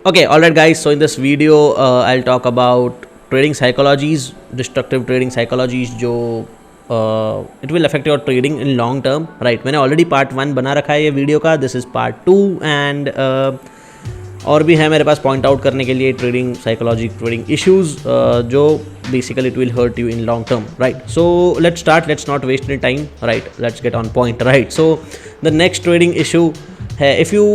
Okay, alright guys, so in this video I'll talk about trading psychologies, destructive trading psychologies जो it will affect your trading in long term, right? मैंने already part 1 बना रखा है ये video का, this is part 2 and और भी है मेरे पास पॉइंट आउट करने के लिए ट्रेडिंग साइकोलॉजी, ट्रेडिंग इश्यूज जो basically it will hurt you in long term, right? So let's start, let's not waste any time, right? Let's get on point, right? So the next trading issue है, if you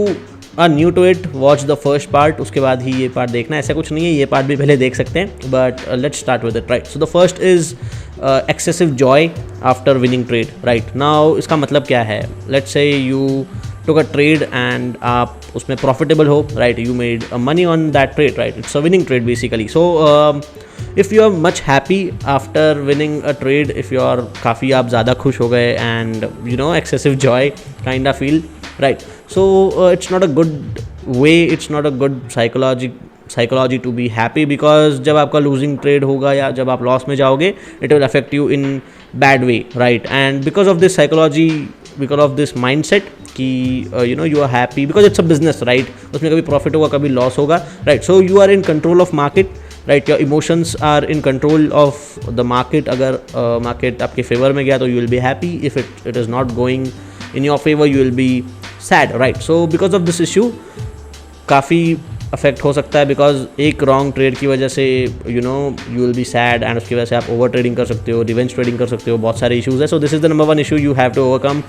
are new to it, watch the first part, उसके बाद ही ये part देखना, ऐसा कुछ नहीं है, ये पार्ट भी पहले देख सकते हैं, but let's start with it, right? So the first is excessive Joy after winning trade, right? Now इसका मतलब क्या है? Let's say you took a trade and आप उसमें profitable हो, right? You made money on that trade, right? It's a winning trade basically. So if you are much happy after winning a trade, if you are काफ़ी आप ज़्यादा खुश हो गए and you know excessive joy kind of feel, right? So it's not a good way, it's not a good psychology to be happy, because जब आपका losing trade होगा या जब आप loss में जाओगे, it will affect you in bad way, right? And because of this psychology, because of this mindset कि you know you are happy because it's a business, right? उसमें कभी profit होगा, कभी loss होगा, right? So you are in control of market, right? Your emotions are in control of the market. अगर market आपके favor में गया तो you will be happy. If it is not going in your favor, you will be sad, right? So because of this issue काफ़ी affect हो सकता है, because एक रॉन्ग ट्रेड की वजह से you know you will be sad and उसकी वजह से आप ओवर ट्रेडिंग कर सकते हो, रिवेंज ट्रेडिंग कर सकते हो, बहुत सारे इशूज़ है. So this is the number one issue you have to overcome.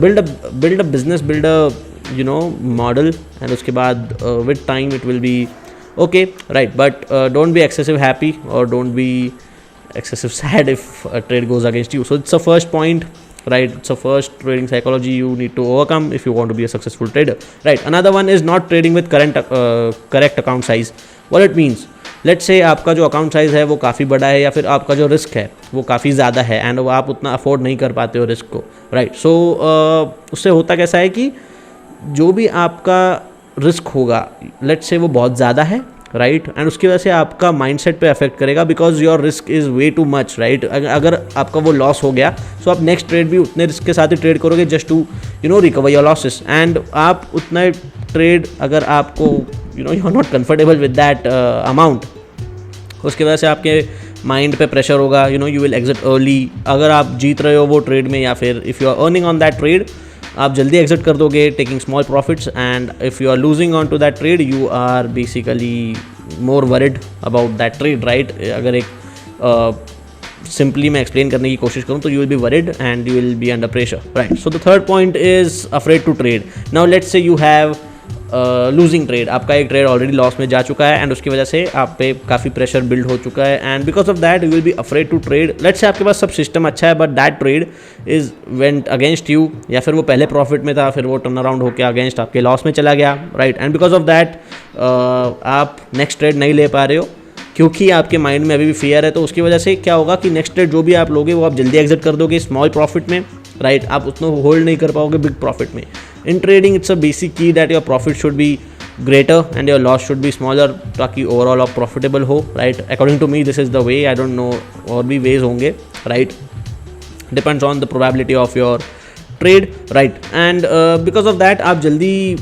Build a business, build a you know model, and उसके बाद with time it will be okay, right? But don't be excessive happy और don't be excessive sad if a trade goes against you. So it's the first point, right? It's the first trading psychology you need to overcome if you want to be a successful trader, right? Another one is not trading with correct account size. What it means, let's say आपका जो account size है वो काफ़ी बड़ा है, या फिर आपका जो रिस्क है वो काफ़ी ज़्यादा है एंड आप उतना अफोर्ड नहीं कर पाते हो रिस्क को, राइट? सो उससे होता कैसा है कि जो भी आपका रिस्क होगा, लेट्स से वो बहुत ज़्यादा है, राइट? एंड उसकी वजह से आपका माइंडसेट पे अफेक्ट करेगा, because your risk is way too much, right? अगर आपका वो लॉस हो गया, सो आप नेक्स्ट ट्रेड भी उतने रिस्क के साथ ही ट्रेड करोगे just to you know recover your losses. And आप उतना ट्रेड, अगर आपको you know you are not comfortable with that amount, उसकी वजह से आपके माइंड पे प्रेशर होगा, you know you will exit early. अगर आप जीत रहे हो वो ट्रेड में, या फिर if you are earning on that trade, आप जल्दी एग्जिट कर दोगे taking small profits. And if you are losing on to that trade, you are basically more worried about that trade, right? अगर एक सिंपली मैं एक्सप्लेन करने की कोशिश करूँ तो you will be worried and you will be under pressure, right? So the third point is afraid to trade. Now let's say you have losing trade, आपका एक ट्रेड ऑलरेडी लॉस में जा चुका है एंड उसकी वजह से आप पे काफ़ी प्रेशर बिल्ड हो चुका है, and because of that you will be afraid to trade. Let's say आपके पास सब सिस्टम अच्छा है, but that trade is went against you, या फिर वो पहले प्रॉफिट में था, फिर वो टर्न अराउंड होकर अगेंस्ट आपके लॉस में चला गया, right? And because of that आप नेक्स्ट ट्रेड नहीं ले पा रहे हो, क्योंकि आपके माइंड में अभी भी फियर है. तो उसकी वजह से क्या होगा कि नेक्स्ट ट्रेड जो भी आप लोगे वो आप जल्दी एग्जिट कर दोगे स्मॉल प्रॉफिट में, राइट? आप उतना होल्ड नहीं कर पाओगे बिग प्रॉफिट में. In trading it's a basic की that your profit should be greater and your loss should be smaller, ताकि overall आप profitable हो, right? According to me this is the way. I don't know, और भी ways होंगे, right? Depends on the probability of your trade, right? And because of that आप जल्दी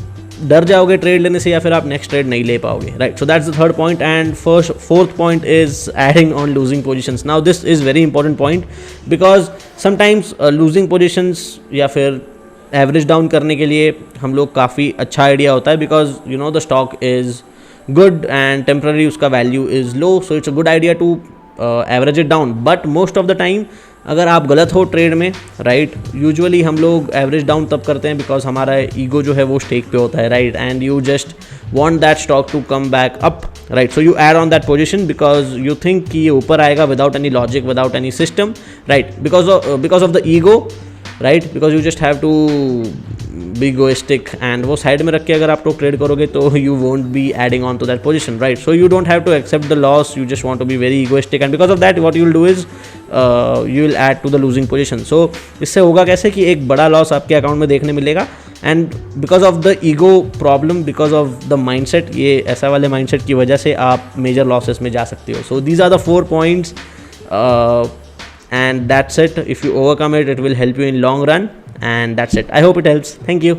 डर जाओगे ट्रेड लेने से, या फिर आप नेक्स्ट ट्रेड नहीं ले पाओगे, right? So that's the third point. And fourth point is adding on losing positions. Now this is very important point, because sometimes losing positions या फिर एवरेज डाउन करने के लिए हम लोग काफ़ी अच्छा आइडिया होता है, because you know the stock is good and temporary उसका value is low, so it's a good idea to average it down. But most of the time अगर आप गलत हो ट्रेड में, राइट, यूजुअली हम लोग एवरेज डाउन तब करते हैं बिकॉज हमारा ईगो जो है वो स्टेक पे होता है, right? And you just want that stock to come back up, right? So you add on that position because you think कि ये ऊपर आएगा without any logic, without any system, right? Because of the ego, right? Because you just have to be egoistic, and वो side में रख के अगर आप लोग ट्रेड करोगे तो you won't be adding on to that position, right? So you don't have to accept the loss, you just want to be very egoistic, and because of that what you will do is you will add to the losing position. So इससे होगा कैसे कि एक बड़ा loss आपके account में देखने मिलेगा, and because of the ego problem, because of the mindset, ये ऐसा वाले माइंडसेट की वजह से आप मेजर लॉसेस में जा सकते हो. So these are the 4 points and that's it. If you overcome it, it will help you in long run, and that's it. I hope it helps. Thank you.